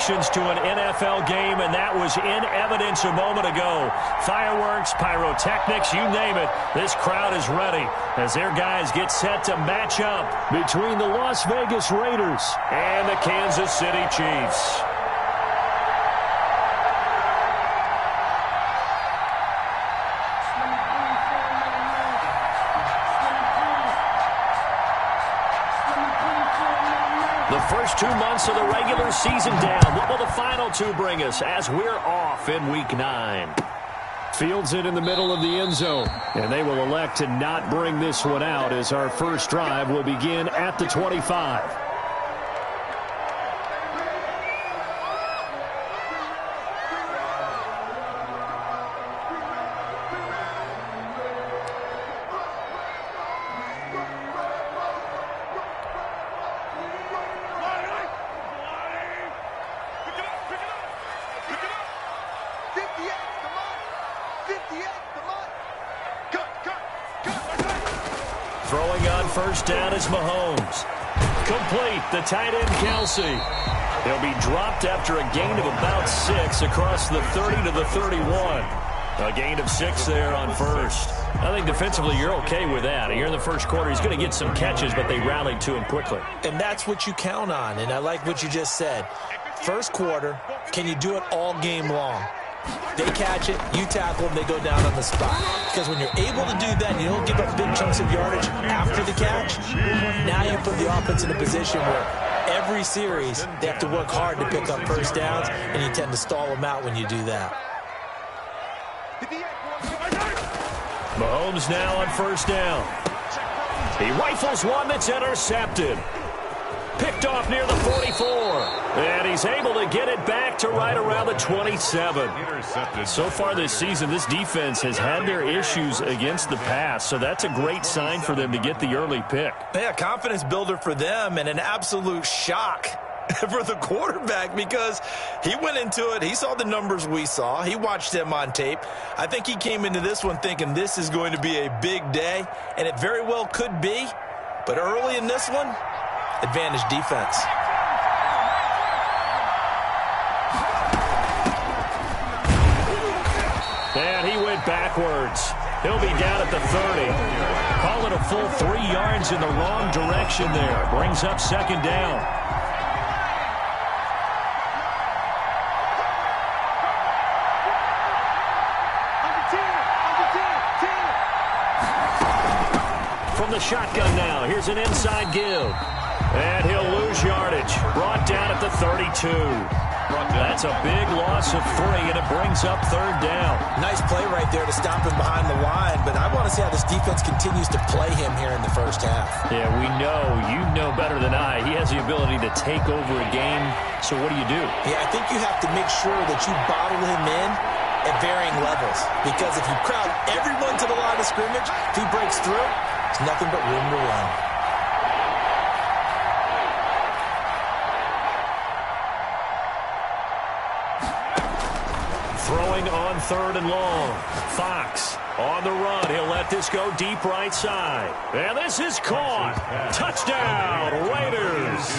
emotions to an NFL game, and that was in evidence a moment ago. Fireworks, pyrotechnics, you name it. This crowd is ready as their guys get set to match up between the Las Vegas Raiders and the Kansas City Chiefs. The first 2 months of the regular season down. What will the final two bring us as we're off in Week 9? Fields it in the middle of the end zone, and they will elect to not bring this one out as our first drive will begin at the 25. Throwing on first down is Mahomes. Complete, the tight end Kelsey. He'll be dropped after a gain of about 6 across the 30 to the 31. A gain of 6 there on first. I think defensively you're okay with that. Here in the first quarter, he's going to get some catches, but they rallied to him quickly. And that's what you count on, and I like what you just said. First quarter, can you do it all game long? They catch it, you tackle them, they go down on the spot. Because when you're able to do that, you don't give up big chunks of yardage after the catch. Now you put the offense in a position where every series they have to work hard to pick up first downs, and you tend to stall them out when you do that. Mahomes now on first down. He rifles one that's intercepted. Picked off near the 44. And he's able to get it back to right around the 27. So far this season, this defense has had their issues against the pass, so that's a great sign for them to get the early pick. Yeah, confidence builder for them and an absolute shock for the quarterback because he went into it. He saw the numbers we saw. He watched them on tape. I think he came into this one thinking this is going to be a big day, and it very well could be. But early in this one, advantage defense. And he went backwards. He'll be down at the 30. Call it a full 3 yards in the wrong direction there. Brings up second down. From the shotgun now, here's an inside give. And he'll lose yardage. Brought down at the 32. That's a big loss of 3, and it brings up third down. Nice play right there to stop him behind the line, but I want to see how this defense continues to play him here in the first half. Yeah, we know. You know better than I. He has the ability to take over a game, so what do you do? Yeah, I think you have to make sure that you bottle him in at varying levels, because if you crowd everyone to the line of scrimmage, if he breaks through, it's nothing but room to run. Throwing on third and long. Fox on the run. He'll let this go deep right side. And this is caught. Touchdown, Raiders.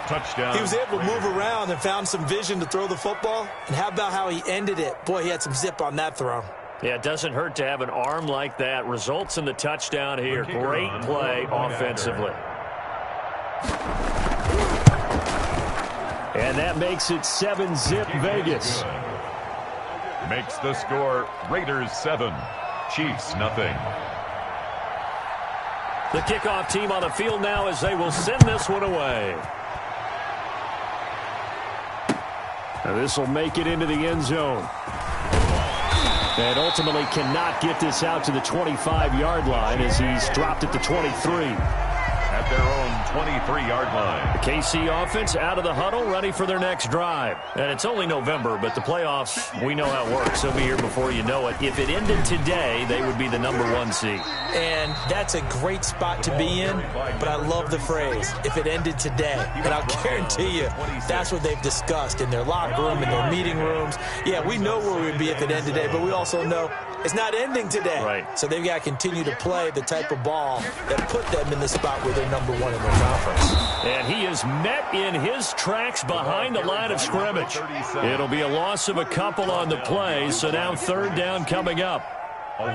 Touchdown. He was able to move around and found some vision to throw the football. And how about how he ended it? Boy, he had some zip on that throw. Yeah, it doesn't hurt to have an arm like that. Results in the touchdown here. Great play offensively. And that makes it 7-zip Vegas. Makes the score Raiders 7, Chiefs nothing. The kickoff team on the field now as they will send this one away. Now this will make it into the end zone. And ultimately cannot get this out to the 25-yard line as he's dropped at the 23. At their own 23-yard line. The KC offense out of the huddle, ready for their next drive. And it's only November, but the playoffs, we know how it works. They'll be here before you know it. If it ended today, they would be the #1 seed. And that's a great spot to be in, but I love the phrase, if it ended today. And I'll guarantee you, that's what they've discussed in their locker room, in their meeting rooms. Yeah, we know where we'd be if it ended today, but we also know it's not ending today. Right. So they've got to continue to play the type of ball that put them in the spot where they're #1 #1 in their conference. And he is met in his tracks behind the line of scrimmage. It'll be a loss of a couple on the play, so now 3rd down coming up.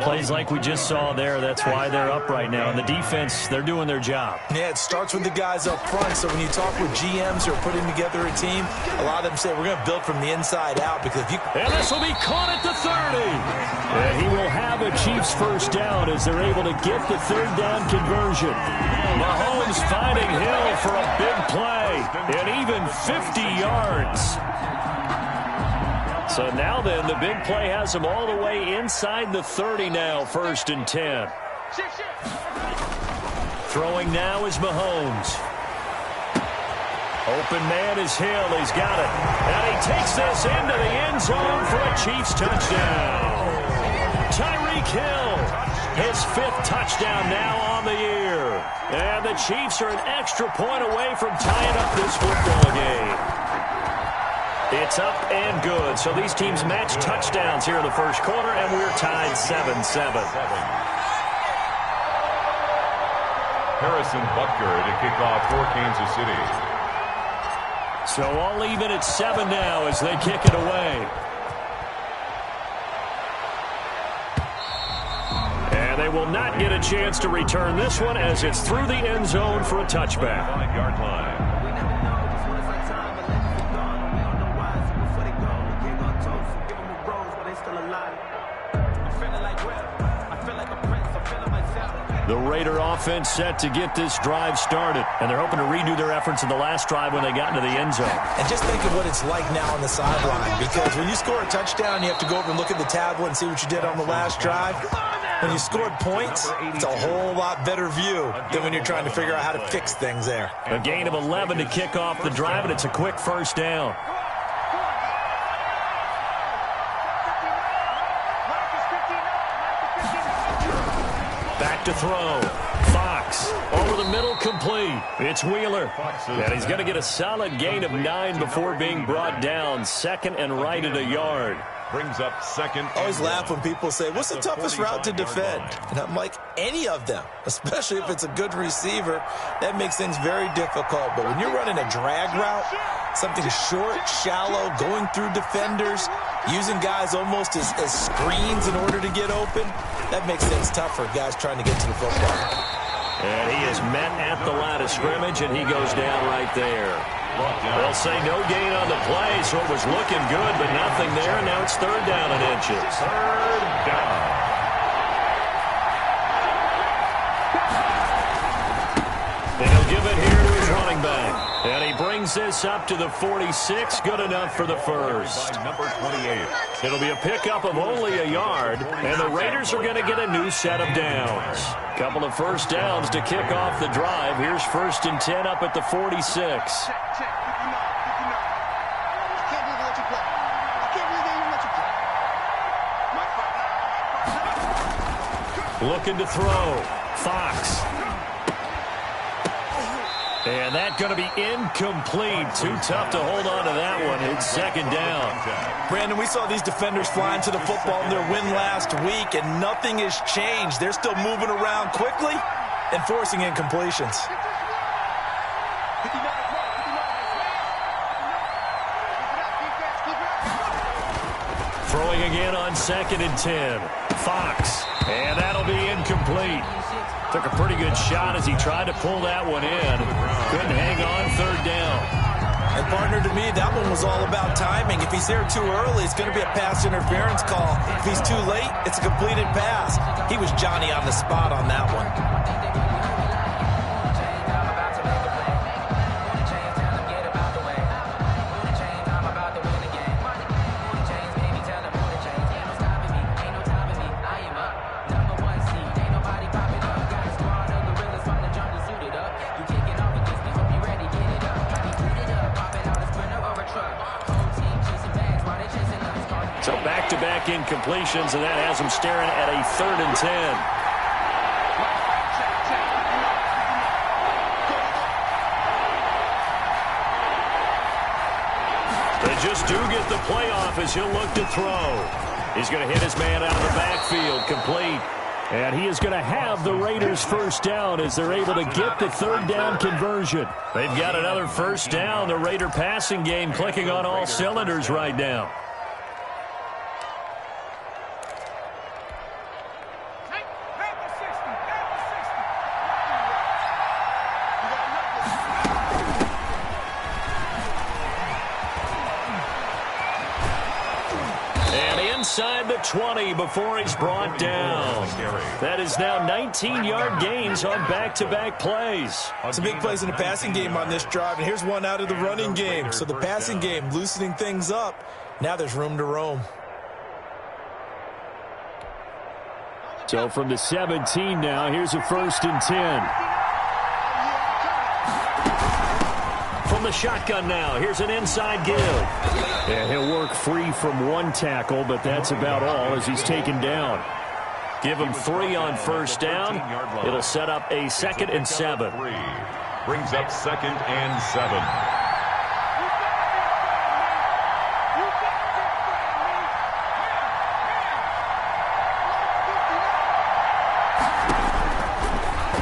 Plays like we just saw there, that's why they're up right now. And the defense, they're doing their job. Yeah, it starts with the guys up front. So when you talk with GMs who are putting together a team, a lot of them say we're going to build from the inside out. Because if you... And this will be caught at the 30. And he will have a Chiefs first down as they're able to get the 3rd down conversion. Mahomes finding Hill for a big play. And even 50 yards. So now then, the big play has him all the way inside the 30 now, 1st and 10. Throwing now is Mahomes. Open man is Hill. He's got it. And he takes this into the end zone for a Chiefs touchdown. Tyreek Hill, his 5th touchdown now on the year. And the Chiefs are an extra point away from tying up this football game. It's up and good. So these teams match touchdowns here in the first quarter, and we're tied 7-7. Harrison Butker to kick off for Kansas City. So all even at 7 now as they kick it away. And they will not get a chance to return this one as it's through the end zone for a touchback. 5-yard line. The Raider offense set to get this drive started. And they're hoping to redo their efforts in the last drive when they got into the end zone. And just think of what it's like now on the sideline. Because when you score a touchdown, you have to go over and look at the tablet and see what you did on the last drive. When you scored points, it's a whole lot better view than when you're trying to figure out how to fix things there. A gain of 11 to kick off the drive, and it's a quick first down. Back to throw. Fox over the middle, complete. It's Wheeler. And he's going to get a solid gain of 9 before being brought down. 2nd and right at a yard. Brings up 2nd. I always laugh when people say, what's the toughest route to defend? And I'm like, any of them, especially if it's a good receiver. That makes things very difficult. But when you're running a drag route, something short, shallow, going through defenders, using guys almost as screens in order to get open, that makes things tough for guys trying to get to the football. And he is met at the line of scrimmage, and he goes down right there. They'll say no gain on the play, so it was looking good, but nothing there. Now it's 3rd down and inches. 3rd down. And he'll give it here to his running back. And he brings this up to the 46. Good enough for the first. Number 28. It'll be a pickup of only a yard, and the Raiders are going to get a new set of downs. Couple of first downs to kick off the drive. Here's 1st and 10 up at the 46. Looking to throw. Fox. And that's going to be incomplete. Too tough to hold on to that one. It's 2nd down. Brandon, we saw these defenders flying to the football in their win last week, and nothing has changed. They're still moving around quickly and forcing incompletions. Throwing again on 2nd and 10. Fox. And that'll be incomplete. Took a pretty good shot as he tried to pull that one in. Couldn't hang on 3rd down. And partner, to me, that one was all about timing. If he's there too early, it's going to be a pass interference call. If he's too late, it's a completed pass. He was Johnny on the spot on that one. So back-to-back incompletions, and that has him staring at a 3rd and 10. They just do get the playoff as he'll look to throw. He's going to hit his man out of the backfield, complete. And he is going to have the Raiders first down as they're able to get the third down conversion. They've got another first down. The Raider passing game clicking on all cylinders right now. Inside the 20 before he's brought down. That is now 19-yard gains on back-to-back plays. Some big plays in the passing game on this drive, and here's one out of the running game. So the passing game loosening things up. Now there's room to roam. So from the 17 now, here's a 1st and 10. From the shotgun now, here's an inside give. Yeah, he'll work free from one tackle, but that's about all as he's taken down. Give him 3 on first down. It'll set up a 2nd and 7. Brings up 2nd and 7.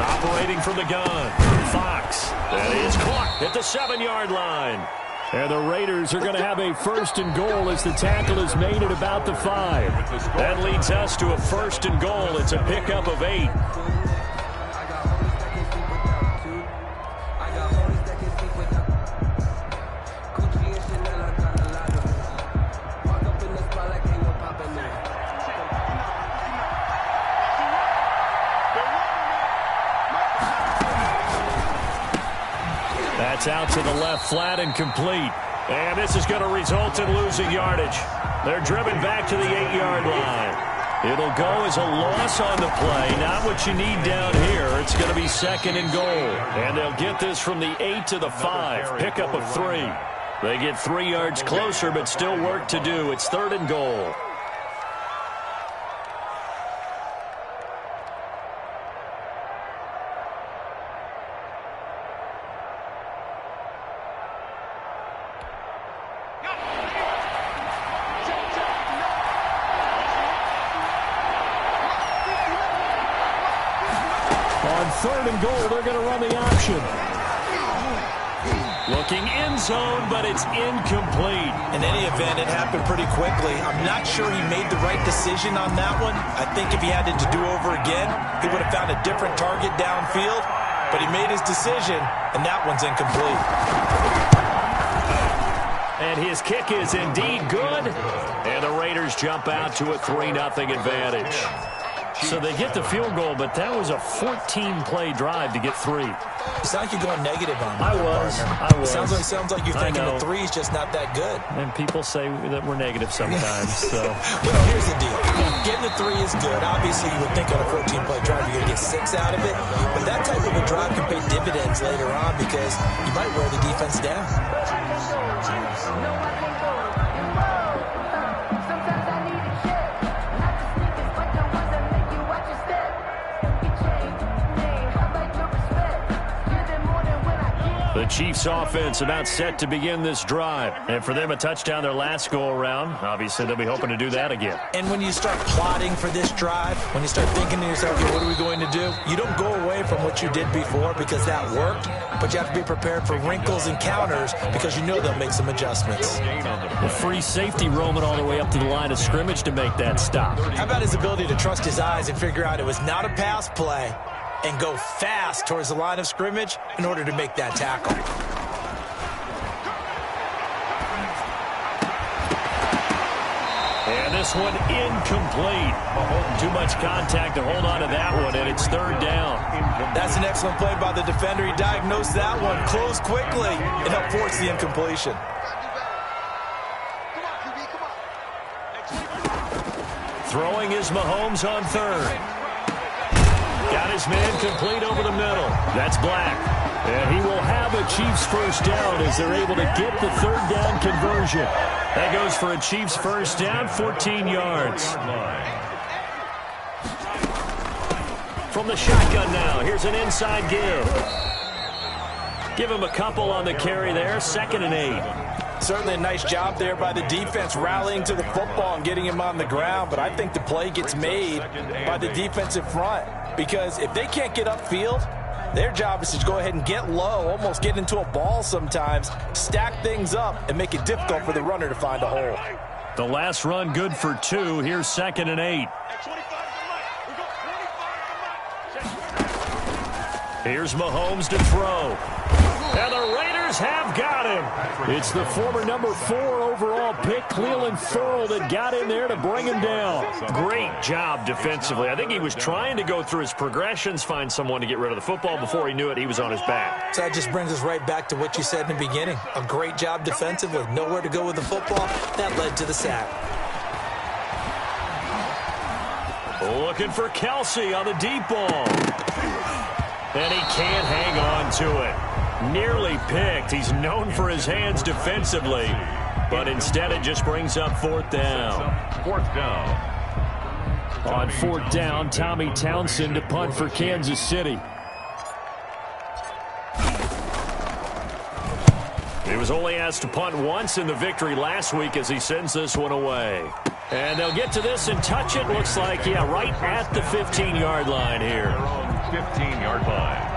Operating from the gun, Fox. That is clocked at the 7-yard line. And the Raiders are going to have a 1st and goal as the tackle is made at about the 5. That leads us to a 1st and goal. It's a pickup of 8. That's out to the left, flat and complete. And this is going to result in losing yardage. They're driven back to the 8-yard line. It'll go as a loss on the play. Not what you need down here. It's going to be 2nd and goal. And they'll get this from the 8 to the 5. Pickup of 3. They get 3 yards closer, but still work to do. It's 3rd and goal. On 3rd and goal, they're going to run the option. Looking end zone, but it's incomplete. In any event, it happened pretty quickly. I'm not sure he made the right decision on that one. I think if he had it to do over again, he would have found a different target downfield. But he made his decision, and that one's incomplete. And his kick is indeed good. And the Raiders jump out to a 3-0 advantage. So they get the field goal, but that was a 14-play drive to get 3. It's like you're going negative on me. I was. Sounds like you're thinking the 3 is just not that good. And people say that we're negative sometimes. So. Well, here's the deal. Getting the 3 is good. Obviously, you would think on a 14-play drive you're going to get 6 out of it. But that type of a drive can pay dividends later on because you might wear the defense down. The Chiefs offense about set to begin this drive. And for them, a touchdown their last go-around. Obviously, they'll be hoping to do that again. And when you start plotting for this drive, when you start thinking to yourself, okay, what are we going to do? You don't go away from what you did before because that worked, but you have to be prepared for wrinkles and counters because you know they'll make some adjustments. The free safety roaming all the way up to the line of scrimmage to make that stop. How about his ability to trust his eyes and figure out it was not a pass play and go fast towards the line of scrimmage in order to make that tackle. And this one incomplete. Too much contact to hold on to that one, and it's 3rd down. That's an excellent play by the defender. He diagnosed that one, closed quickly, and helped force the incompletion. Throwing is Mahomes on 3rd. Got his man complete over the middle. That's Black. And he will have a Chiefs first down as they're able to get the 3rd down conversion. That goes for a Chiefs first down, 14 yards. From the shotgun now, here's an inside give. Give him a couple on the carry there, 2nd and 8. Certainly a nice job there by the defense rallying to the football and getting him on the ground, but I think the play gets made by the defensive front because if they can't get upfield, their job is to go ahead and get low, almost get into a ball sometimes, stack things up, and make it difficult for the runner to find a hole. The last run good for 2. Here's 2nd and 8. Here's Mahomes to throw. And the Raiders have got him. It's the former number 4 overall pick, Clelin Ferrell, that got in there to bring him down. Great job defensively. I think he was trying to go through his progressions, find someone to get rid of the football. Before he knew it, he was on his back. So that just brings us right back to what you said in the beginning. A great job defensively. Nowhere to go with the football. That led to the sack. Looking for Kelsey on the deep ball. And he can't hang on to it. Nearly picked. He's known for his hands defensively. But instead it just brings up 4th down. 4th down. On 4th down, Tommy Townsend to punt for Kansas City. He was only asked to punt once in the victory last week as he sends this one away. And they'll get to this and touch it. Looks like, yeah, right at the 15-yard line here. 15-yard line.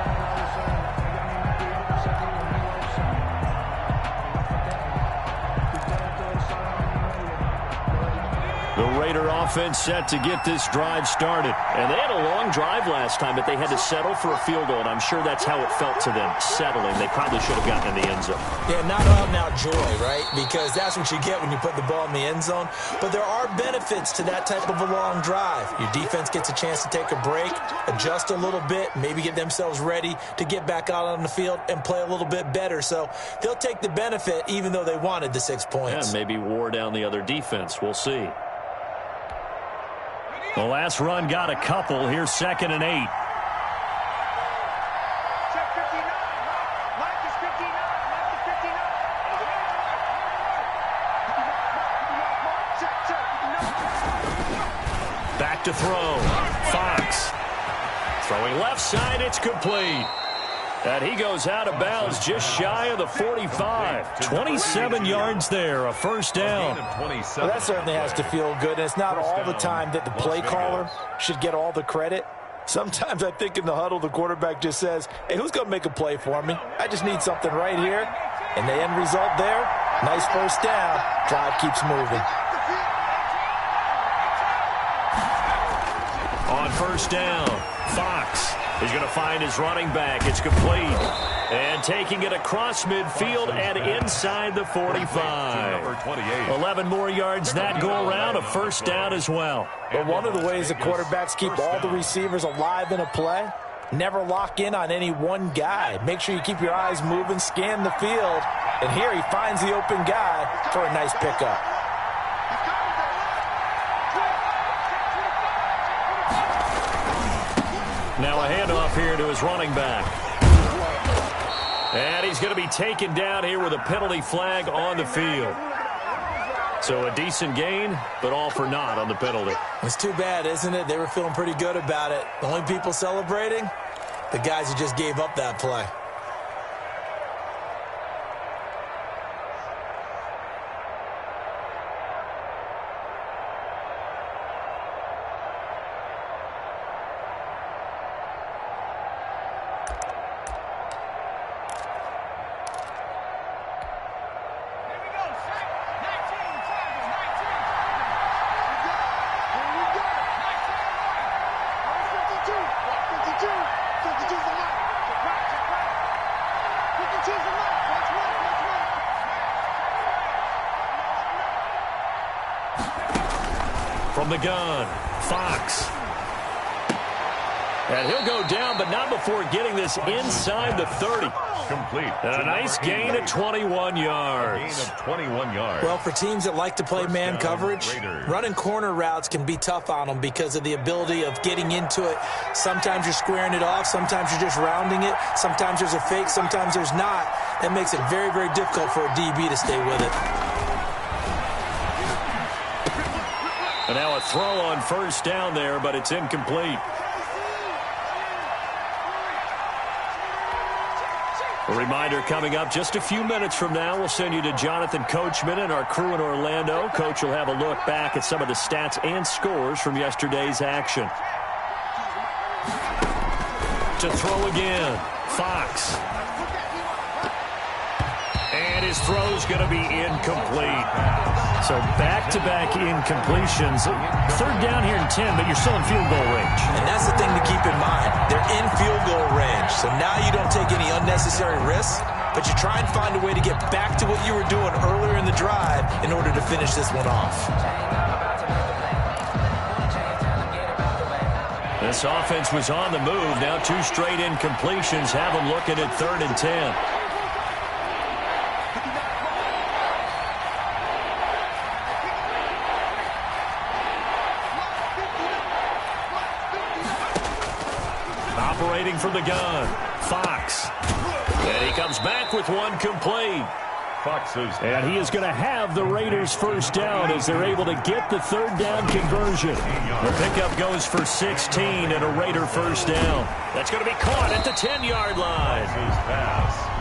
The Raider offense set to get this drive started. And they had a long drive last time, but they had to settle for a field goal, and I'm sure that's how it felt to them, settling. They probably should have gotten in the end zone. Yeah, not out-and-out joy, right? Because that's what you get when you put the ball in the end zone. But there are benefits to that type of a long drive. Your defense gets a chance to take a break, adjust a little bit, maybe get themselves ready to get back out on the field and play a little bit better. So they'll take the benefit even though they wanted the 6 points. Yeah, maybe wore down the other defense. We'll see. The last run got a couple. Here's 2nd and 8. Back to throw. Fox. Throwing left side. It's complete. And he goes out of bounds just shy of the 45. 27 yards there, a 1st down. Well, that certainly has to feel good. And it's not all the time that the play caller should get all the credit. Sometimes I think in the huddle, the quarterback just says, hey, who's going to make a play for me? I just need something right here. And the end result there, nice 1st down. Drive keeps moving. On 1st down, Fox. He's going to find his running back. It's complete. And taking it across midfield and inside the 45. 11 more yards that go around. A 1st down as well. But one of the ways the quarterbacks keep all the receivers alive in a play, never lock in on any one guy. Make sure you keep your eyes moving, scan the field. And here he finds the open guy for a nice pickup. Now a handoff here to his running back. And he's going to be taken down here with a penalty flag on the field. So a decent gain, but all for naught on the penalty. It's too bad, isn't it? They were feeling pretty good about it. The only people celebrating, the guys who just gave up that play. From the gun, Fox. And he'll go down, but not before getting this inside the 30. Complete. And a nice gain of 21 yards. Gain of 21 yards. Well, for teams that like to play man coverage, running corner routes can be tough on them because of the ability of getting into it. Sometimes you're squaring it off. Sometimes you're just rounding it. Sometimes there's a fake. Sometimes there's not. That makes it very, very difficult for a DB to stay with it. And now a throw on 1st down there, but it's incomplete. A reminder coming up just a few minutes from now, we'll send you to Jonathan Coachman and our crew in Orlando. Coach will have a look back at some of the stats and scores from yesterday's action. To throw again, Fox. And his throw's going to be incomplete. So back-to-back incompletions. Third down here in 10, but you're still in field goal range. And that's the thing to keep in mind. They're in field goal range. So now you don't take any unnecessary risks, but you try and find a way to get back to what you were doing earlier in the drive in order to finish this one off. This offense was on the move. Now 2 straight incompletions have them looking at 3rd and 10. Operating from the gun, Fox. And he comes back with one complete. And he is going to have the Raiders first down as they're able to get the 3rd down conversion. The pickup goes for 16 and a Raider first down. That's going to be caught at the 10-yard line.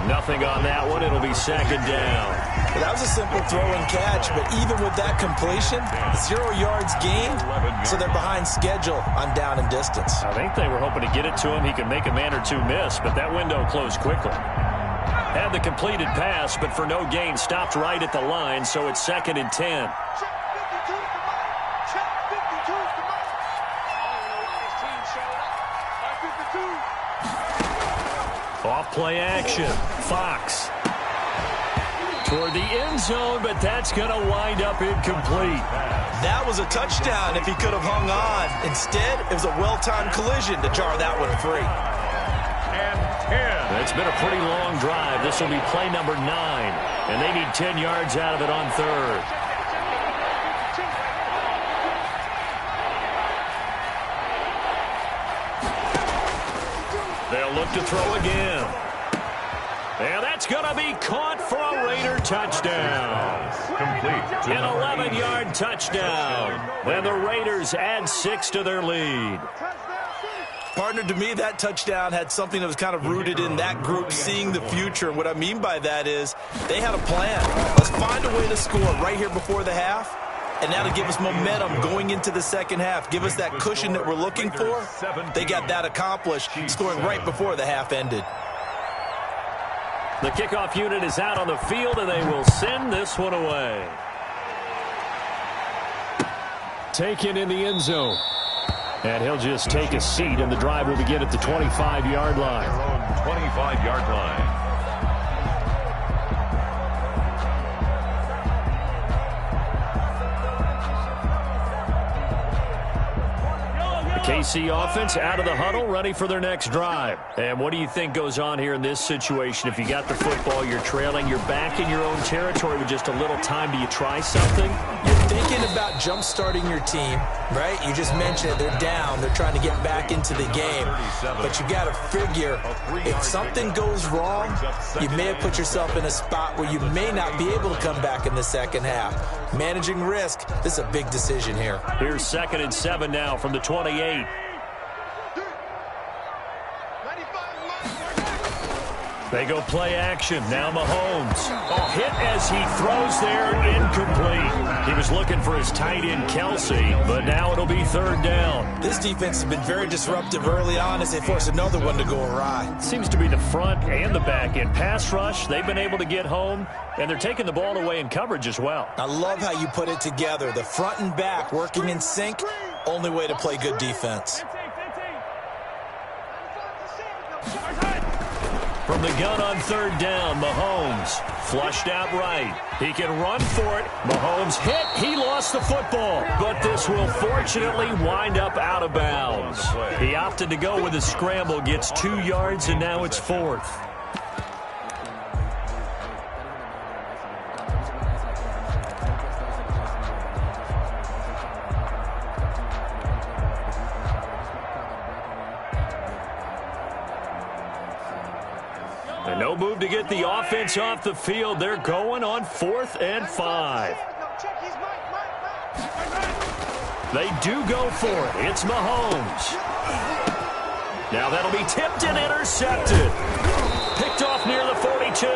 Nothing on that one. It'll be 2nd down. Well, that was a simple throw and catch, but even with that completion, 0 yards gained, so they're behind schedule on down and distance. I think they were hoping to get it to him. He could make a man or two miss, but that window closed quickly. Had the completed pass, but for no gain, stopped right at the line, so it's 2nd and 10. Off play action, Fox. Toward the end zone, but that's going to wind up incomplete. That was a touchdown if he could have hung on. Instead, it was a well-timed collision to jar that one free. It's been a pretty long drive. This will be play number 9, and they need 10 yards out of it on 3rd. They'll look to throw again. And that's going to be caught for a Raider touchdown. Complete. An 11-yard touchdown. And the Raiders add 6 to their lead. Partner, to me, that touchdown had something that was kind of rooted in that group seeing the future. And what I mean by that is they had a plan. Let's find a way to score right here before the half, and that'll give us momentum going into the second half. Give us that cushion that we're looking for. They got that accomplished, scoring right before the half ended. The kickoff unit is out on the field, and they will send this one away. Taken in the end zone. And he'll just take a seat, and the drive will begin at the 25-yard line. 25-yard line. KC offense out of the huddle, ready for their next drive. And what do you think goes on here in this situation? If you got the football, you're trailing, you're back in your own territory with just a little time. Do you try something? You're thinking about jump-starting your team, right? You just mentioned it. They're down. They're trying to get back into the game. But you got to figure, if something goes wrong, you may have put yourself in a spot where you may not be able to come back in the second half. Managing risk, this is a big decision here. Here's 2nd and 7 now from the 28. They go play action. Now Mahomes. Hit as he throws there, incomplete. He was looking for his tight end, Kelsey, but now it'll be 3rd down. This defense has been very disruptive early on as they force another one to go awry. Seems to be the front and the back end. Pass rush, they've been able to get home, and they're taking the ball away in coverage as well. I love how you put it together. The front and back working in sync, only way to play good defense. From the gun on 3rd down, Mahomes flushed out right. He can run for it. Mahomes hit. He lost the football. But this will fortunately wind up out of bounds. He opted to go with a scramble, gets 2 yards, and now it's 4th. And no move to get the offense off the field. They're going on 4th and 5. They do go for it. It's Mahomes. Now that'll be tipped and intercepted. Picked off near the 32.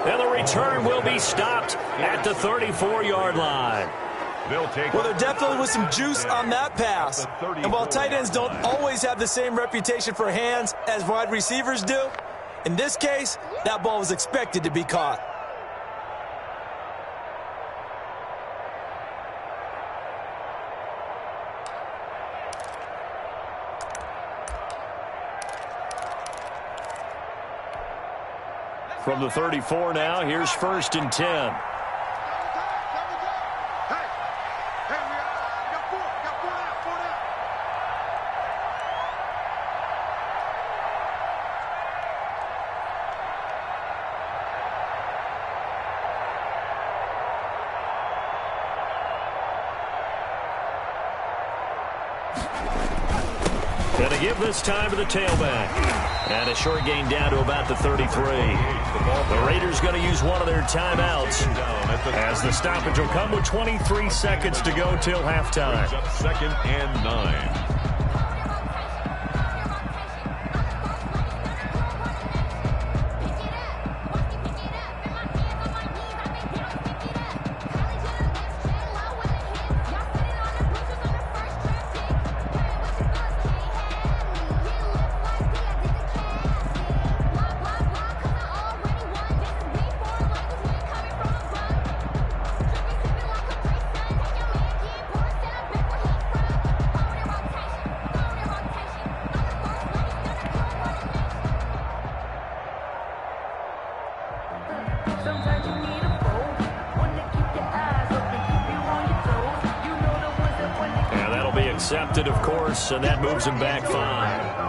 And the return will be stopped at the 34-yard line. Well, there definitely was some juice on that pass. And while tight ends don't always have the same reputation for hands as wide receivers do, in this case, that ball was expected to be caught. From the 34 now, here's 1st and 10. Going to give this time to the tailback. And a short gain down to about the 33. The Raiders going to use one of their timeouts as the stoppage will come with 23 seconds to go till halftime. 2nd and 9. Accepted, of course, and that moves him back 5.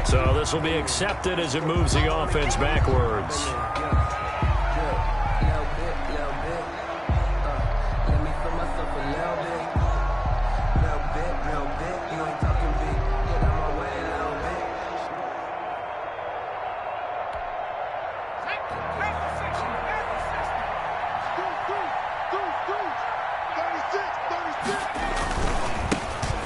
So this will be accepted as it moves the offense backwards.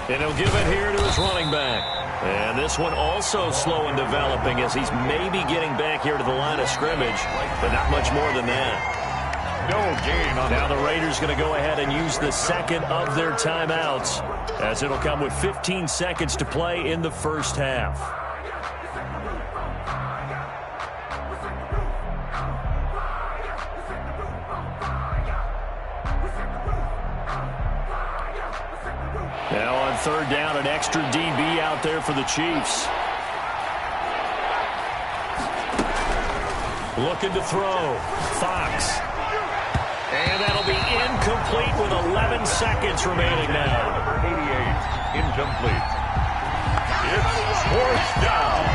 And he'll give it here to his running back. And this one also slow in developing as he's maybe getting back here to the line of scrimmage, but not much more than that. No gain on now the Raiders going to go ahead and use the second of their timeouts as it'll come with 15 seconds to play in the first half. Now on 3rd down, an extra DB out there for the Chiefs. Looking to throw. Fox. And that'll be incomplete with 11 seconds remaining now. Number 88, incomplete. It's 4th down.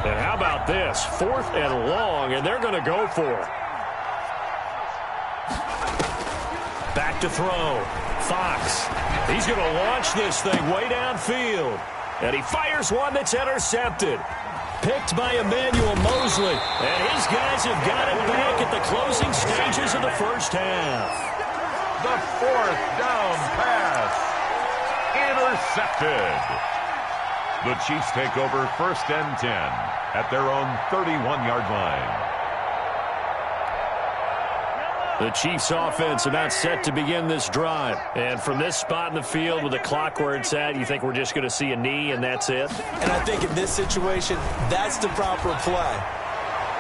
And how about this? 4th and long, and they're going to go for it. Back to throw. Fox. He's going to launch this thing way downfield. And he fires one that's intercepted. Picked by Emmanuel Mosley. And his guys have got it back at the closing stages of the first half. The 4th down pass. Intercepted. The Chiefs take over 1st and 10 at their own 31-yard line. The Chiefs offense about set to begin this drive. And from this spot in the field with the clock where it's at, you think we're just going to see a knee and that's it? And I think in this situation, that's the proper play.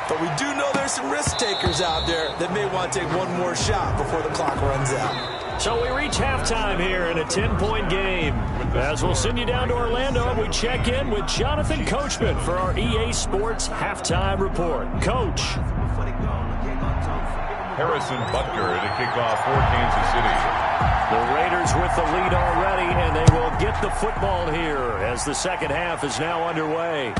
But we do know there's some risk takers out there that may want to take one more shot before the clock runs out. So we reach halftime here in a 10-point game. As we'll send you down to Orlando, we check in with Jonathan Coachman for our EA Sports Halftime Report. Coach. Harrison Butker to kick off for Kansas City. The Raiders with the lead already, and they will get the football here as the second half is now underway.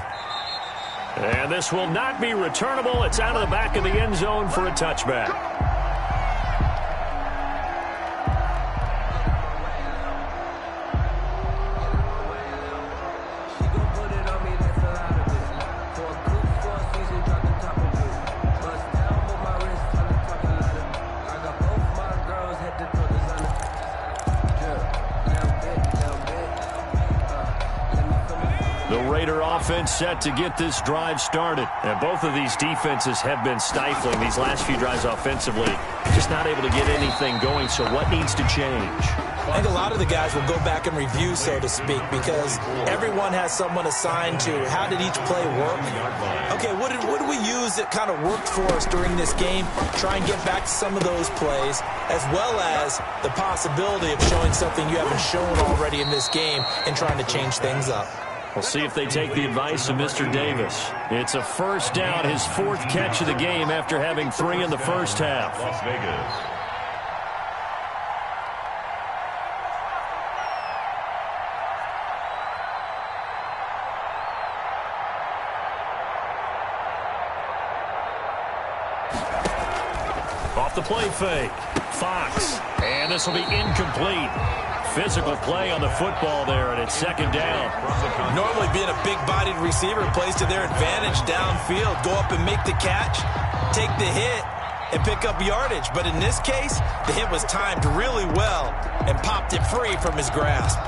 And this will not be returnable. It's out of the back of the end zone for a touchback. Offense set to get this drive started. And both of these defenses have been stifling these last few drives offensively. Just not able to get anything going. So what needs to change? I think a lot of the guys will go back and review, so to speak, because everyone has someone assigned to how did each play work. Okay, what did we use that kind of worked for us during this game? Try and get back to some of those plays, as well as the possibility of showing something you haven't shown already in this game and trying to change things up. We'll see if they take the advice of Mr. Davis. It's a first down, his fourth catch of the game after having 3 in the first half. Las Vegas. Off the play fake. Fox. And this will be incomplete. Physical play on the football there, and it's second down. Normally being a big-bodied receiver plays to their advantage downfield. Go up and make the catch, take the hit, and pick up yardage. But in this case, the hit was timed really well and popped it free from his grasp.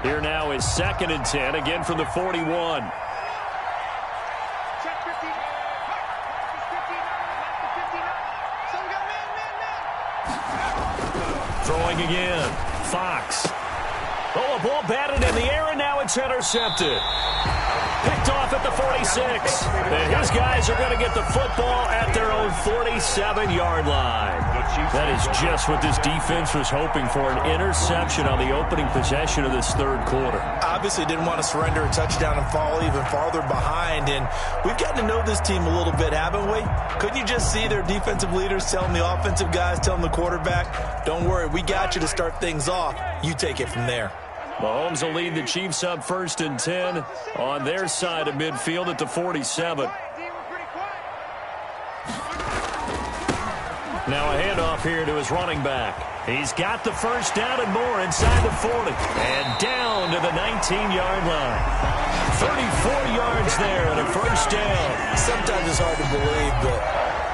Here now is 2nd and 10, again from the 41. Throwing again. Fox. Oh, a ball batted in the air, and now it's intercepted. Picked off at the 46. And his guys are going to get the football at their own 47-yard line. That is just what this defense was hoping for, an interception on the opening possession of this third quarter. Obviously didn't want to surrender a touchdown and fall even farther behind. And we've gotten to know this team a little bit, haven't we? Couldn't you just see their defensive leaders telling the offensive guys, telling the quarterback, don't worry, we got you to start things off. You take it from there. Mahomes will lead the Chiefs up 1st and 10 on their side of midfield at the 47. Now a handoff here to his running back. He's got the first down and more inside the 40. And down to the 19-yard line. 34 yards there and a first down. Sometimes it's hard to believe, but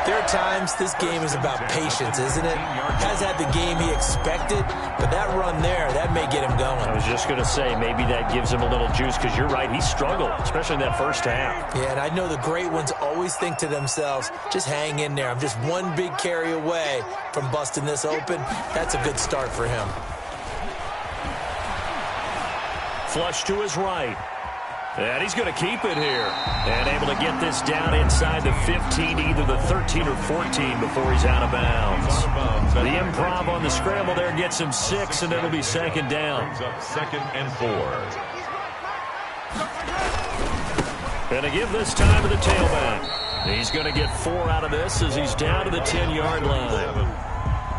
there are times this game is about patience, isn't it? Has had the game he expected, but that run there, that may get him going. I was just going to say, maybe that gives him a little juice, because you're right, he struggled, especially in that first half. Yeah, and I know the great ones always think to themselves, just hang in there. I'm just one big carry away from busting this open. That's a good start for him. Flush to his right. And he's going to keep it here. And able to get this down inside the 15, either the 13 or 14 before he's out of bounds. The improv on the scramble there gets him 6, and it'll be second down. Brings up 2nd and 4. And to give this time to the tailback. He's going to get 4 out of this as he's down to the 10-yard line.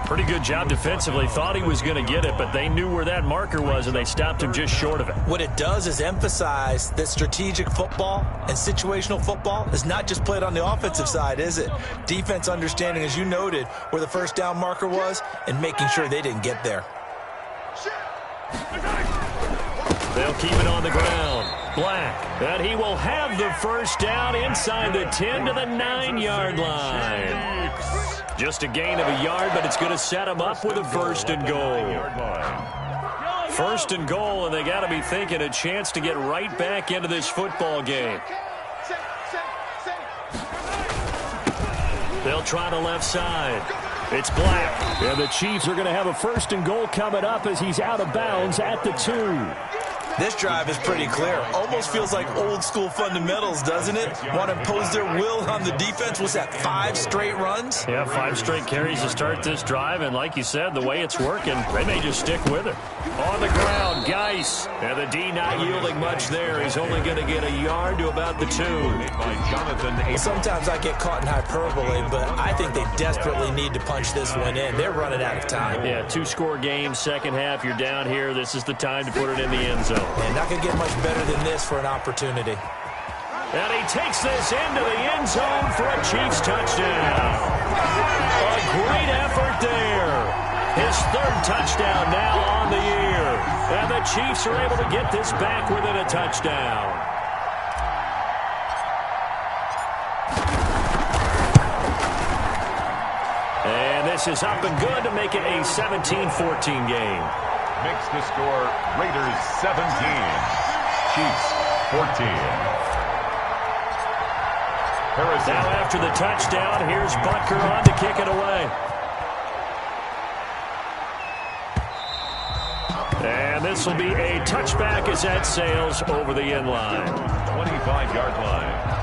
Pretty good job defensively. Thought he was going to get it, but they knew where that marker was, and they stopped him just short of it. What it does is emphasize that strategic football and situational football is not just played on the offensive side, is it? Defense understanding, as you noted, where the first down marker was and making sure they didn't get there. They'll keep it on the ground. Black, and he will have the first down inside the 10 to the 9-yard line. Just a gain of a yard, but it's going to set him up with a 1st and goal. 1st and goal, and they got to be thinking a chance to get right back into this football game. They'll try the left side. It's Black, and the Chiefs are going to have a 1st and goal coming up as he's out of bounds at the 2. This drive is pretty clear. Almost feels like old school fundamentals, doesn't it? Want to impose their will on the defense. Was that 5 straight runs? Yeah, 5 straight carries to start this drive, and like you said, the way it's working, they may just stick with it. On the ground, Geis. And the D not yielding much there. He's only going to get a yard to about the 2. Sometimes I get caught in hyperbole, but I think they desperately need to punch this one in. They're running out of time. Yeah, 2-score game, second half, you're down here. This is the time to put it in the end zone. And not going to get much better than this for an opportunity. And he takes this into the end zone for a Chiefs touchdown. A great effort there. His 3rd touchdown now on the year. And the Chiefs are able to get this back within a touchdown. And this is up and good to make it a 17-14 game. Makes the score Raiders 17, Chiefs 14. Harrison. Now after the touchdown, here's Butker on to kick it away. And this will be a touchback as that sails over the end line. 25-yard line.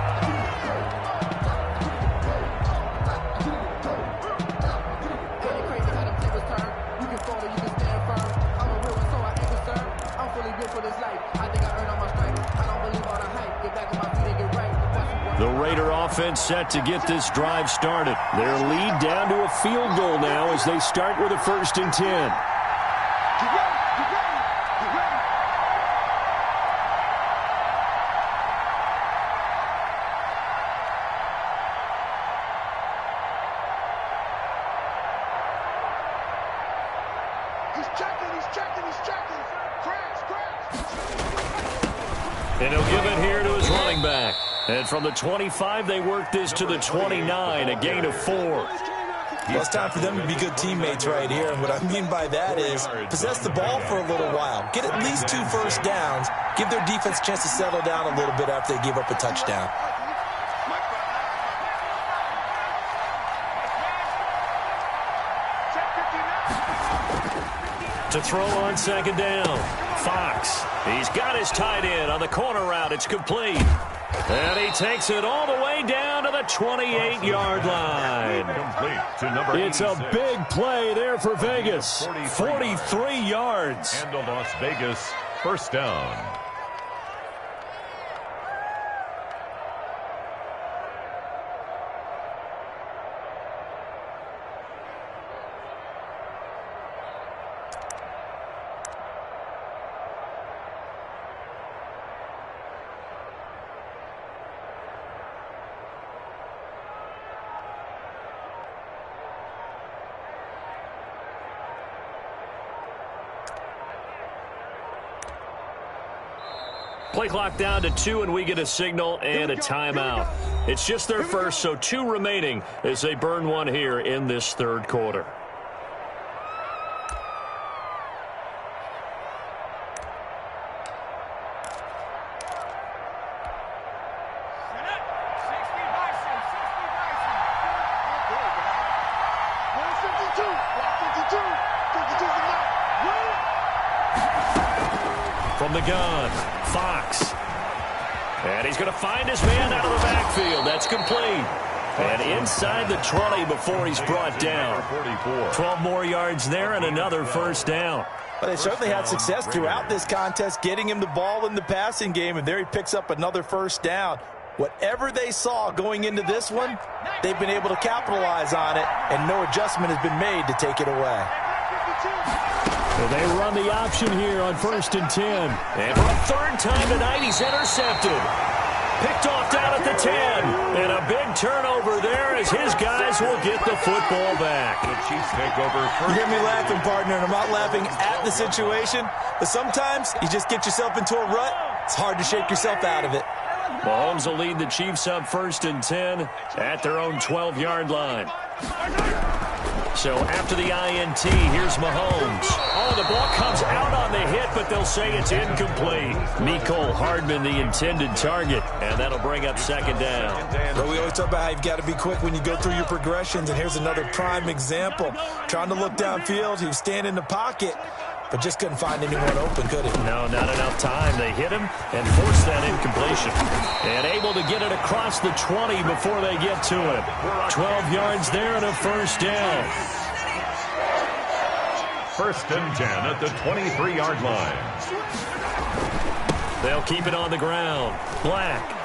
The Raider offense set to get this drive started. Their lead down to a field goal now as they start with a 1st and 10. And he'll give it here to his running back. And from the 25, they work this to the 29, a gain of 4. Well, it's time for them to be good teammates right here. And what I mean by that is possess the ball for a little while. Get at least 2 first downs. Give their defense a chance to settle down a little bit after they give up a touchdown. To throw on 2nd down, Fox. He's got his tight end on the corner route. It's complete. And he takes it all the way down to the 28-yard line. Complete to number 86. It's a big play there for Vegas. 43 yards. And a Las Vegas 1st down. Play clock down to 2, and we get a signal and a timeout. It's just their first, so 2 remaining as they burn one here in this 3rd quarter. From the gun, Fox. And he's going to find his man out of the backfield. That's complete. And inside the 20 before he's brought down. 12 more yards there and another 1st down. But they certainly had success throughout this contest, getting him the ball in the passing game, and there he picks up another 1st down. Whatever they saw going into this one, they've been able to capitalize on it, and no adjustment has been made to take it away. They run the option here on 1st and 10. And for a 3rd time tonight, he's intercepted. Picked off down at the 10. And a big turnover there as his guys will get the football back. The Chiefs take over first. You hear me laughing, partner, and I'm not laughing at the situation, but sometimes you just get yourself into a rut. It's hard to shake yourself out of it. Mahomes will lead the Chiefs up 1st and 10 at their own 12-yard line. So after the INT, here's Mahomes. Oh, the ball comes out on the hit, but they'll say it's incomplete. Mecole Hardman, the intended target, and that'll bring up 2nd down. But we always talk about how you've got to be quick when you go through your progressions, and here's another prime example. Trying to look downfield, he was standing in the pocket, but just couldn't find anyone open, could he? No, not enough time. They hit him and forced that incompletion. And able to get it across the 20 before they get to him. 12 yards there and a first down. First and 10 at the 23-yard line. They'll keep it on the ground. Black.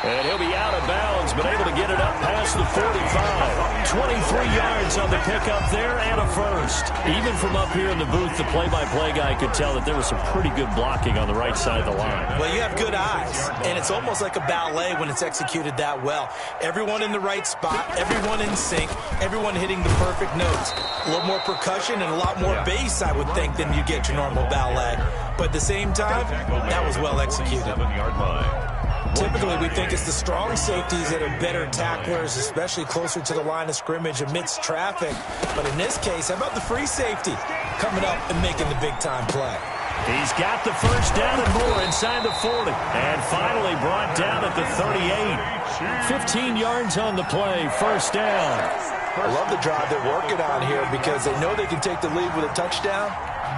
And he'll be out of bounds, but able to get it up past the 45. 23 yards on the pickup there and a first. Even from up here in the booth, the play-by-play guy could tell that there was some pretty good blocking on the right side of the line. Well, you have good eyes, and it's almost like a ballet when it's executed that well. Everyone in the right spot, everyone in sync, everyone hitting the perfect notes. A little more percussion and a lot more bass, I would think, than you get your normal ballet. But at the same time, that was well executed. 7-yard line. Typically, we think it's the strong safeties that are better tacklers, especially closer to the line of scrimmage amidst traffic. But in this case, how about the free safety coming up and making the big-time play? He's got the first down and more inside the 40. And finally brought down at the 38. 15 yards on the play, first down. I love the drive they're working on here because they know they can take the lead with a touchdown.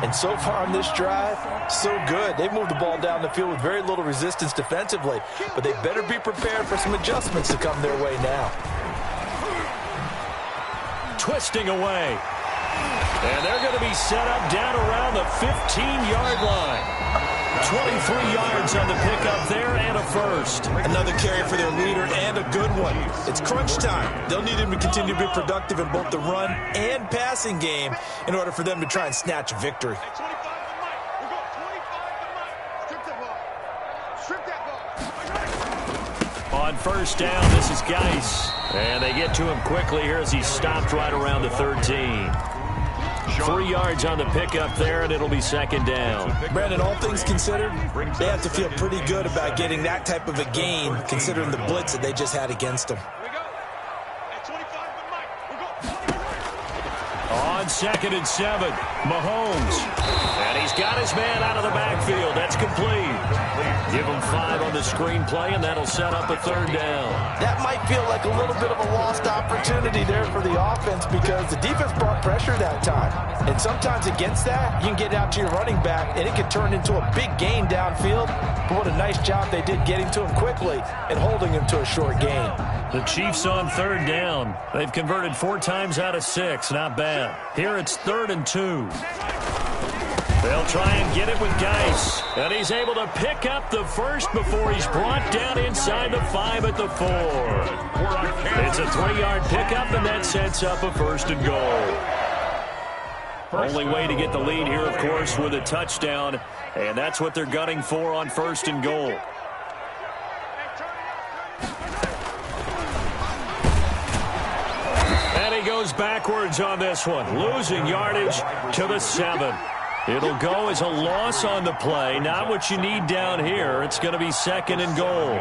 And so far on this drive, so good. They've moved the ball down the field with very little resistance defensively, but they better be prepared for some adjustments to come their way now. Twisting away. And they're going to be set up down around the 15-yard line. 23 yards on the pickup there and a first. Another carry for their leader and a good one. It's crunch time. They'll need him to continue to be productive in both the run and passing game in order for them to try and snatch a victory. On first down, this is Geis. And they get to him quickly here as he's stopped right around the 13. 3 yards on the pickup there, and it'll be second down. Brandon, all things considered, they have to feel pretty good about getting that type of a gain, considering the blitz that they just had against them. On second and 7, Mahomes. And he's got his man out of the backfield. That's complete. Give him 5 on the screenplay, and that'll set up a third down. That might feel like a little bit of a lost opportunity there for the offense because the defense brought pressure that time. And sometimes against that, you can get out to your running back, and it can turn into a big gain downfield. But what a nice job they did getting to him quickly and holding him to a short gain. The Chiefs on third down. They've converted 4 times out of 6. Not bad. Here it's 3rd and 2. They'll try and get it with Geis. And he's able to pick up the first before he's brought down inside the 5 at the 4. It's a 3-yard pickup, and that sets up a 1st and goal. Only way to get the lead here, of course, with a touchdown. And that's what they're gunning for on 1st and goal. And he goes backwards on this one, losing yardage to the 7. It'll go as a loss on the play. Not what you need down here. It's going to be 2nd and goal.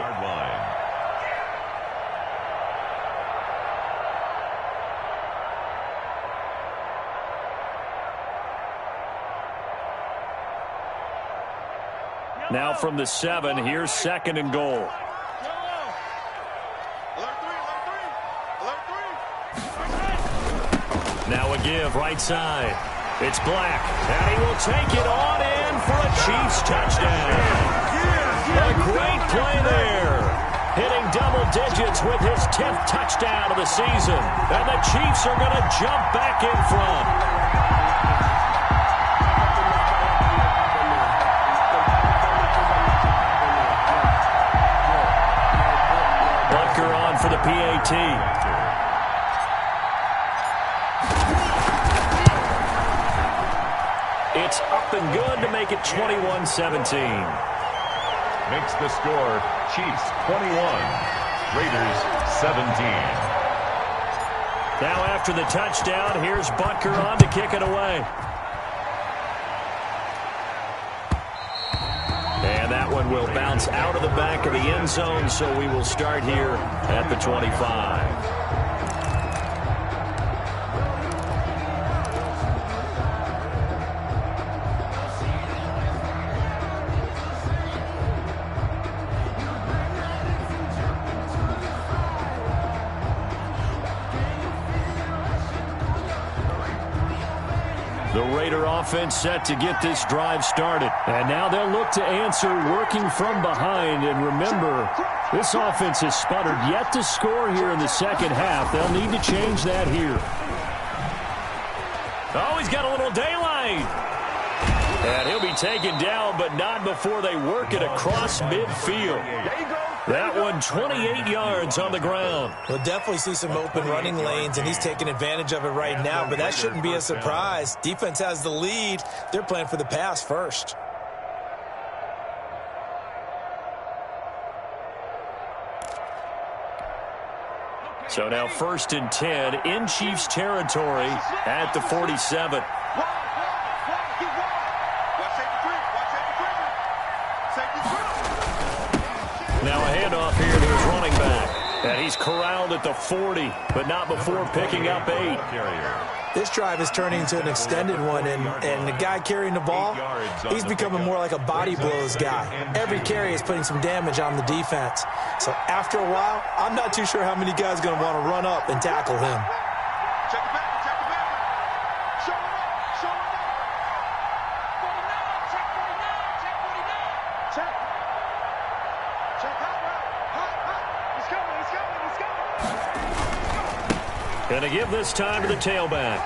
Now from the 7, here's 2nd and goal. Now a give right side. It's Black, and he will take it on in for a Chiefs touchdown. A great play there. Hitting double digits with his 10th touchdown of the season. And the Chiefs are going to jump back in front. Butker on for the PAT. It's up and good to make it 21-17. Makes the score Chiefs 21, Raiders 17. Now after the touchdown, here's Butker on to kick it away. And that one will bounce out of the back of the end zone, so we will start here at the 25. The Raider offense set to get this drive started. And now they'll look to answer working from behind. And remember, this offense has sputtered yet to score here in the second half. They'll need to change that here. Oh, he's got a little daylight. And he'll be taken down, but not before they work it across midfield. That one 28 yards on the ground. We'll definitely see some open running lanes, and he's taking advantage of it right now, but that shouldn't be a surprise. Defense has the lead. They're playing for the pass first. So now 1st and 10 in Chiefs territory at the 47. Now a handoff here to his running back. And he's corralled at the 40, but not before picking up 8. This drive is turning into an extended one, and the guy carrying the ball, he's becoming more like a body blows guy. Every carry is putting some damage on the defense. So after a while, I'm not too sure how many guys are going to want to run up and tackle him. Check it back, check it back. Show it up, show it up. 49, check 49, check 49. Check. Check hot route. Hot. He's coming, he's coming, he's coming. Gonna give this time to the tailback.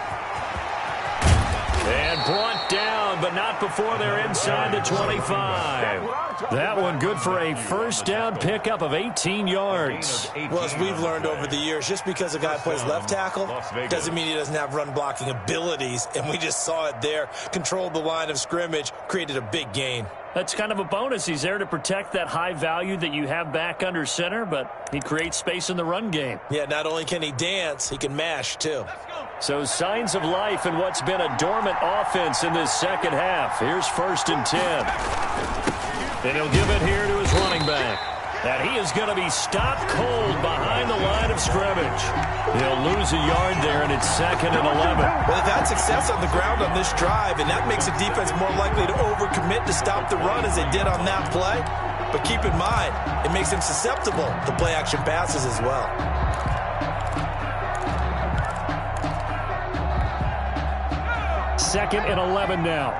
And brought down, but not before they're inside the 25. That one good for a first down pickup of 18 yards. Well, as we've learned over the years, just because a guy plays left tackle doesn't mean he doesn't have run blocking abilities, and we just saw it there. Controlled the line of scrimmage, created a big gain. That's kind of a bonus. He's there to protect that high value that you have back under center, but he creates space in the run game. Yeah, not only can he dance, he can mash too. So signs of life in what's been a dormant offense in this second half. Here's 1st and 10. And he'll give it here to his running back. And he is going to be stopped cold behind the line of scrimmage. He'll lose a yard there, and it's 2nd and 11. Well, they've had success on the ground on this drive, and that makes the defense more likely to overcommit to stop the run as they did on that play. But keep in mind, it makes them susceptible to play-action passes as well. Second and 11 now.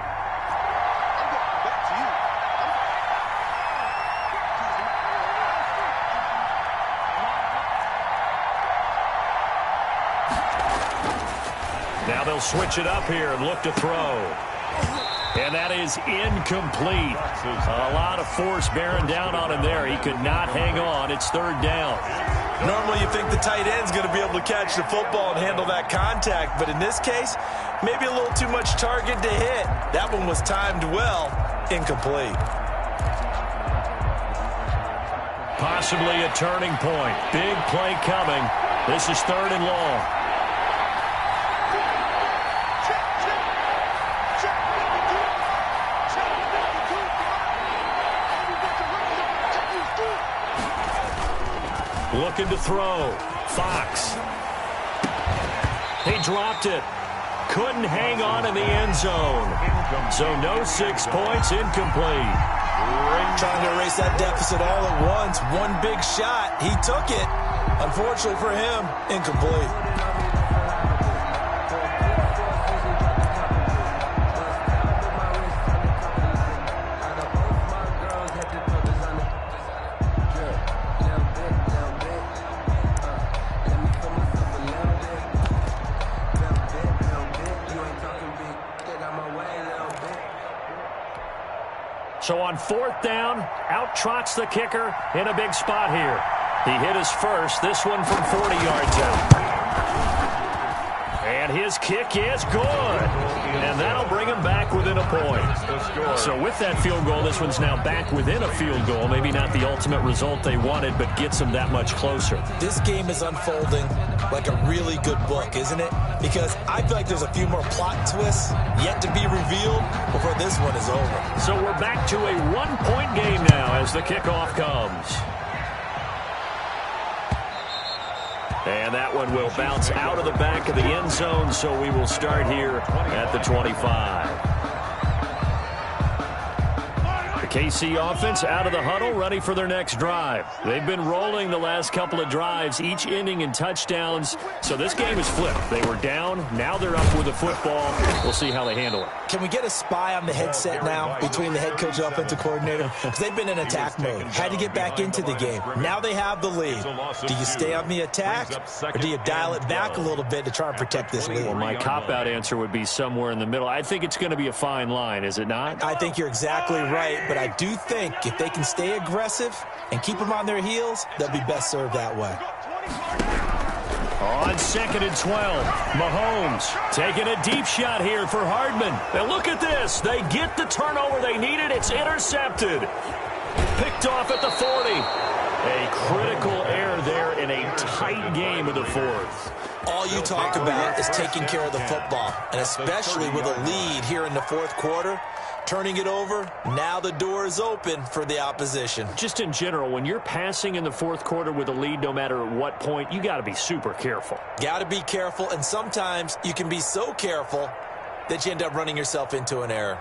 Now they'll switch it up here and look to throw. And that is incomplete. A lot of force bearing down on him there. He could not hang on. It's 3rd down. Normally you think the tight end's going to be able to catch the football and handle that contact, but in this case, maybe a little too much target to hit. That one was timed well, incomplete. Possibly a turning point. Big play coming. This is 3rd and long. Looking to throw. Fox. He dropped it. Couldn't hang on in the end zone. So no 6 points, incomplete. Trying to erase that deficit all at once. One big shot. He took it. Unfortunately for him, incomplete. So on 4th down, out trots the kicker in a big spot here. He hit his first, this one from 40 yards out. And his kick is good. And that'll bring him back within a point. So with that field goal, this one's now back within a field goal. Maybe not the ultimate result they wanted, but gets them that much closer. This game is unfolding like a really good book, isn't it? Because I feel like there's a few more plot twists yet to be revealed before this one is over. So we're back to a 1-point game now as the kickoff comes. And that one will bounce out of the back of the end zone, so we will start here at the 25. KC offense out of the huddle, ready for their next drive. They've been rolling the last couple of drives, each ending in touchdowns. So this game is flipped. They were down. Now they're up with the football. We'll see how they handle it. Can we get a spy on the headset now between the head coach and offensive coordinator? Because they've been in attack mode. Had to get back into the game. Now they have the lead. Do you stay on the attack, or do you dial it back a little bit to try and protect this lead? Well, my cop-out answer would be somewhere in the middle. I think it's going to be a fine line, is it not? I think you're exactly right, but I do think if they can stay aggressive and keep them on their heels, they'll be best served that way. On 2nd and 12, Mahomes taking a deep shot here for Hardman. And look at this. They get the turnover they needed. It's intercepted. Picked off at the 40. A critical error there in a tight game of the fourth. All you talk about is taking care of the football, and especially with a lead here in the fourth quarter, turning it over, now the door is open for the opposition. Just in general, when you're passing in the fourth quarter with a lead, no matter at what point, you got to be super careful. Got to be careful, and sometimes you can be so careful that you end up running yourself into an error.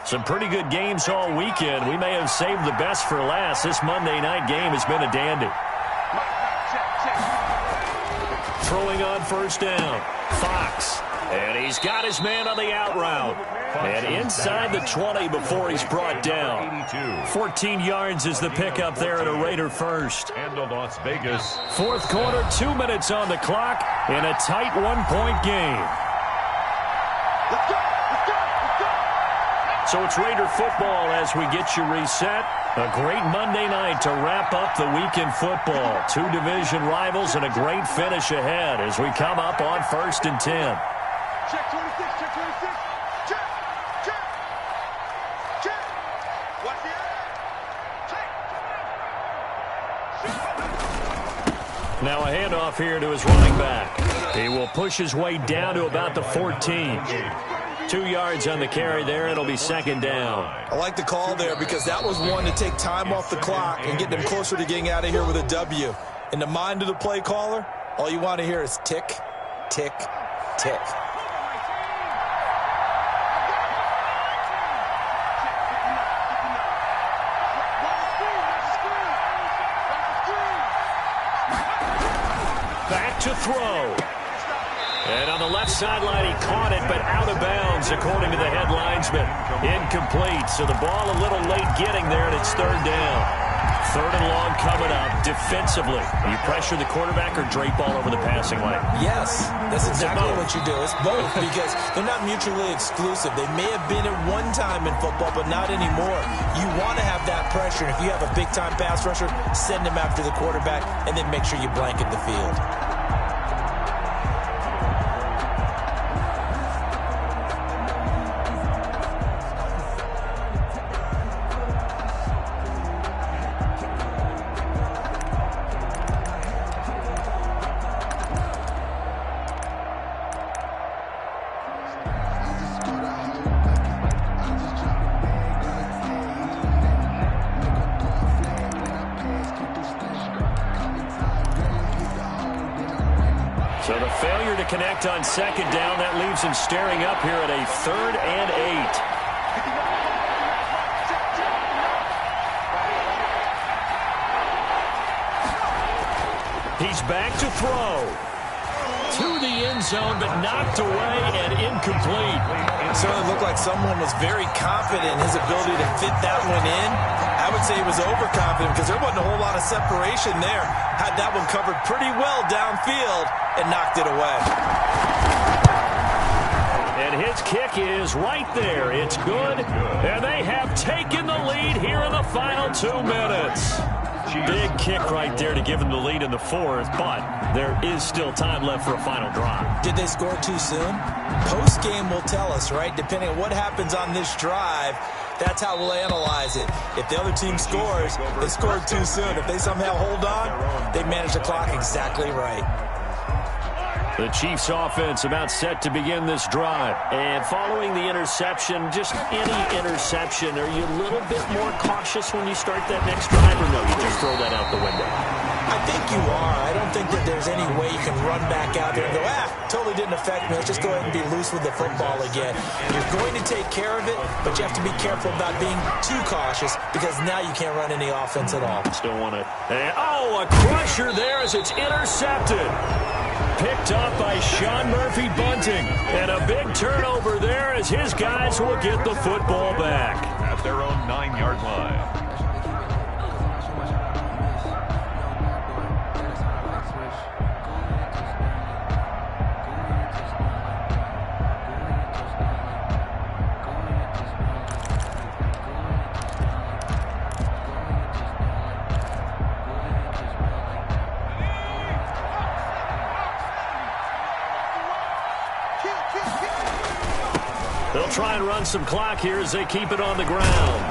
Some pretty good games all weekend. We may have saved the best for last. This Monday night game has been a dandy. Throwing on first down. Fox. And he's got his man on the out route. And inside the 20 before he's brought down. 14 yards is the pickup there at a Raider first. And the Las Vegas. Fourth quarter, 2 minutes on the clock in a tight one-point game. Let's go! So it's Raider football as we get you reset. A great Monday night to wrap up the weekend football. Two division rivals and a great finish ahead as we come up on 1st and 10. Check 26, check 26. Check, check, check. Watch the check. Now a handoff here to his running back. He will push his way down to about the 14. 2 yards on the carry there. It'll be 2nd down. I like the call there because that was one to take time off the clock and get them closer to getting out of here with a W. In the mind of the play caller, all you want to hear is tick, tick, tick. Back to throw. And on the left sideline, he caught it, but out of bounds, according to the head linesman. Incomplete, so the ball a little late getting there, and it's 3rd down. 3rd and long coming up defensively. You pressure the quarterback or drape all over the passing lane? Yes, that's exactly what you do. It's both because they're not mutually exclusive. They may have been at one time in football, but not anymore. You want to have that pressure. If you have a big-time pass rusher, send him after the quarterback, and then make sure you blanket the field. So the failure to connect on 2nd down, that leaves him staring up here at a 3rd and 8. He's back to throw. To the end zone, but knocked away and incomplete. It certainly looked like someone was very confident in his ability to fit that one in. I would say he was overconfident because there wasn't a whole lot of separation there. Had that one covered pretty well downfield and knocked it away. And his kick is right there. It's good. And they have taken the lead here in the final 2 minutes. Big kick right there to give them the lead in the fourth, but there is still time left for a final drive. Did they score too soon? Post-game will tell us, right? Depending on what happens on this drive, that's how we'll analyze it. If the other team scores, they scored too soon. If they somehow hold on, they manage the clock exactly right. The Chiefs offense about set to begin this drive. And following the interception, just any interception, are you a little bit more cautious when you start that next drive, or no, you just throw that out the window? I think you are. I don't think that there's any way you can run back out there and go, totally didn't affect me. Let's just go ahead and be loose with the football again. You're going to take care of it, but you have to be careful about being too cautious because now you can't run any offense at all. Still want to. A crusher there as it's intercepted. Picked up by Sean Murphy Bunting. And a big turnover there as his guys will get the football back. At their own 9-yard line. They'll try and run some clock here as they keep it on the ground.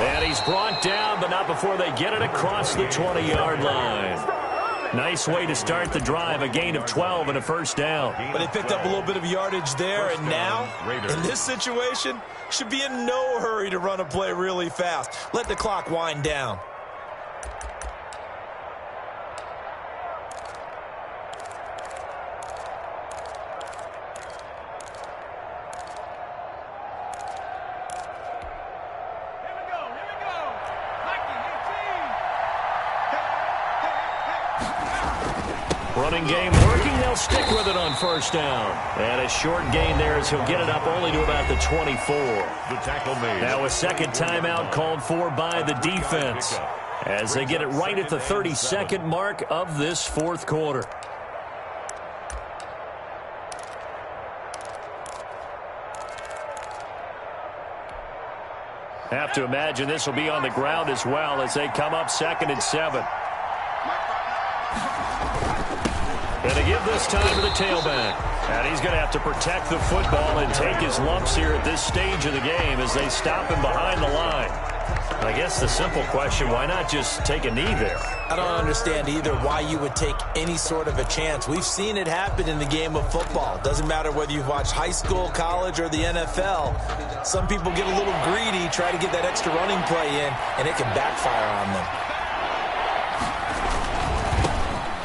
And he's brought down, but not before they get it across the 20-yard line. Nice way to start the drive, a gain of 12 and a first down. But they picked up a little bit of yardage there, and now, in this situation, should be in no hurry to run a play really fast. Let the clock wind down. Running game working. They'll stick with it on first down. And a short gain there as he'll get it up only to about the 24. The tackle made. Now a second timeout called for by the defense as they get it right at the 32nd mark of this fourth quarter. Have to imagine this will be on the ground as well as they come up 2nd and 7. And to give this time to the tailback. And he's going to have to protect the football and take his lumps here at this stage of the game as they stop him behind the line. I guess the simple question, why not just take a knee there? I don't understand either why you would take any sort of a chance. We've seen it happen in the game of football. It doesn't matter whether you've watched high school, college, or the NFL. Some people get a little greedy, try to get that extra running play in, and it can backfire on them.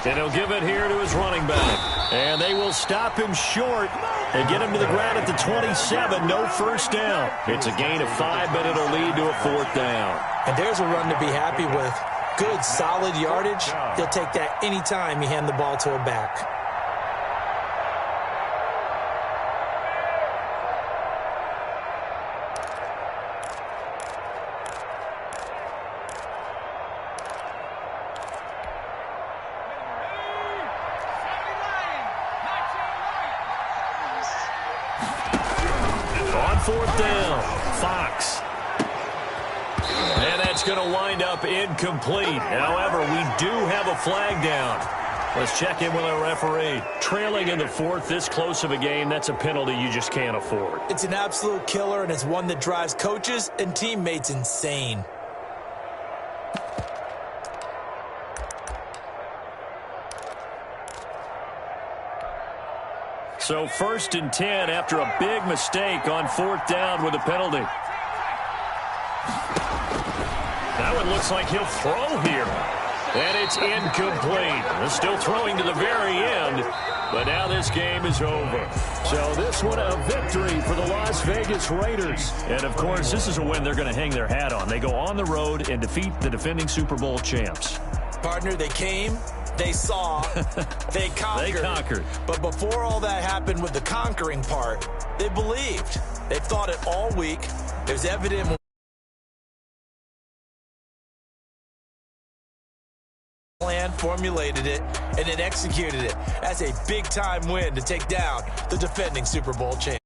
And he'll give it here to his running back. And they will stop him short and get him to the ground at the 27. No first down. It's a gain of 5, but it'll lead to a 4th down. And there's a run to be happy with. Good, solid yardage. He'll take that anytime you hand the ball to a back. On 4th down, Fox. And that's going to wind up incomplete. However, we do have a flag down. Let's check in with our referee. Trailing in the 4th, this close of a game, that's a penalty you just can't afford. It's an absolute killer, and it's one that drives coaches and teammates insane. So 1st and 10 after a big mistake on 4th down with a penalty. Now it looks like he'll throw here. And it's incomplete. They're still throwing to the very end. But now this game is over. So this one a victory for the Las Vegas Raiders. And, of course, this is a win they're going to hang their hat on. They go on the road and defeat the defending Super Bowl champs. Partner, they came, they saw, they conquered. They conquered. But before all that happened with the conquering part, they believed. They thought it all week. It was evident plan, formulated it, and then executed it. That's a big-time win to take down the defending Super Bowl champ.